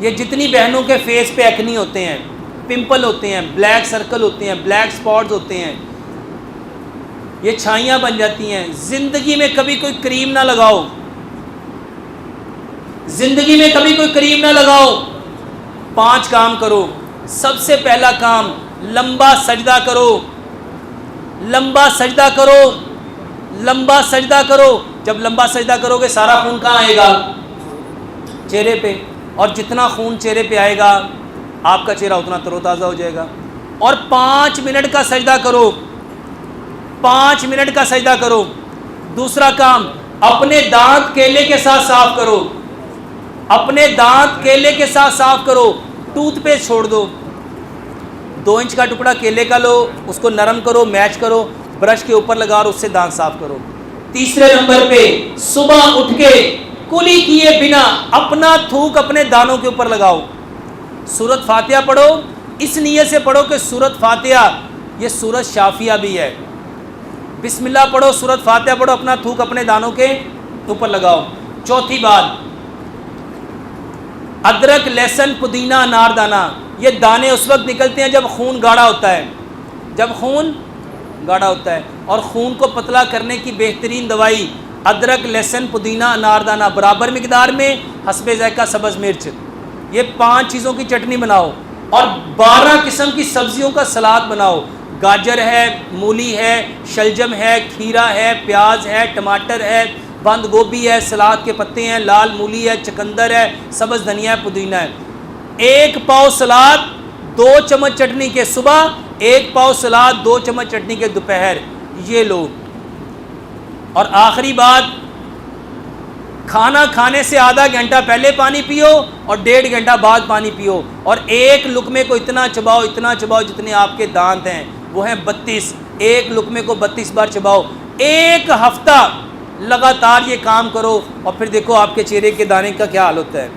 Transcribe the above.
ये जितनी बहनों के फेस पे एक्नी होते हैं, पिंपल होते हैं, ब्लैक सर्कल होते हैं, ब्लैक स्पॉट्स होते हैं, ये छाइयाँ बन जाती हैं, ज़िंदगी में कभी कोई क्रीम ना लगाओ, ज़िंदगी में कभी कोई क्रीम ना लगाओ। 5 काम करो। सबसे पहला काम, लंबा सजदा करो, लंबा सजदा करो, लंबा सजदा करो। जब लंबा सजदा करोगे सारा खून कहाँ आएगा? चेहरे पे, और जितना खून चेहरे पे आएगा आपका चेहरा उतना तरोताज़ा हो जाएगा। और 5 मिनट का सजदा करो, 5 मिनट का सजदा करो। दूसरा काम, अपने दांत केले के साथ साफ करो, अपने दांत केले के साथ साफ करो। टूथपेस्ट छोड़ दो। 2 इंच का टुकड़ा केले का लो, उसको नरम करो, मैच करो, ब्रश के ऊपर लगा और उससे दांत साफ करो। तीसरे नंबर पे, सुबह उठ के कुली किए बिना अपना थूक अपने दानों के ऊपर लगाओ। सूरत फातिहा पढ़ो, इस नियत से पढ़ो कि सूरत फातिहा ये सूरत शाफिया भी है। बिस्मिल्लाह पढ़ो, सूरत फातिहा पढ़ो, अपना थूक अपने दानों के ऊपर लगाओ। चौथी बात, अदरक, लहसुन, पुदीना, अनारदाना, ये दाने उस वक्त निकलते हैं जब खून गाढ़ा होता है, जब खून गाढ़ा होता है। और खून को पतला करने की बेहतरीन दवाई अदरक, लहसुन, पुदीना, अनारदाना, बराबर मिकदार में, हस्बे ज़ायका सब्ज़ मिर्च, ये 5 चीज़ों की चटनी बनाओ। और 12 किस्म की सब्जियों का सलाद बनाओ। गाजर है, मूली है, शलजम है, खीरा है, प्याज है, टमाटर है, बंद गोभी है, सलाद के पत्ते हैं, लाल मूली है, चकंदर है, सब्ज़ धनिया है, पुदीना है। 1 पाव सलाद, 2 चम्मच चटनी के सुबह, 1 पाव सलाद, 2 चम्मच चटनी के दोपहर, ये लो। और आखिरी बात, खाना खाने से आधा घंटा पहले पानी पियो और 1.5 घंटा बाद पानी पियो। और एक लुकमे को इतना चबाओ, इतना चबाओ जितने आपके दांत हैं, वो हैं 32। एक लुकमे को 32 बार चबाओ। 1 हफ्ता लगातार ये काम करो और फिर देखो आपके चेहरे के दाने का क्या हाल होता है।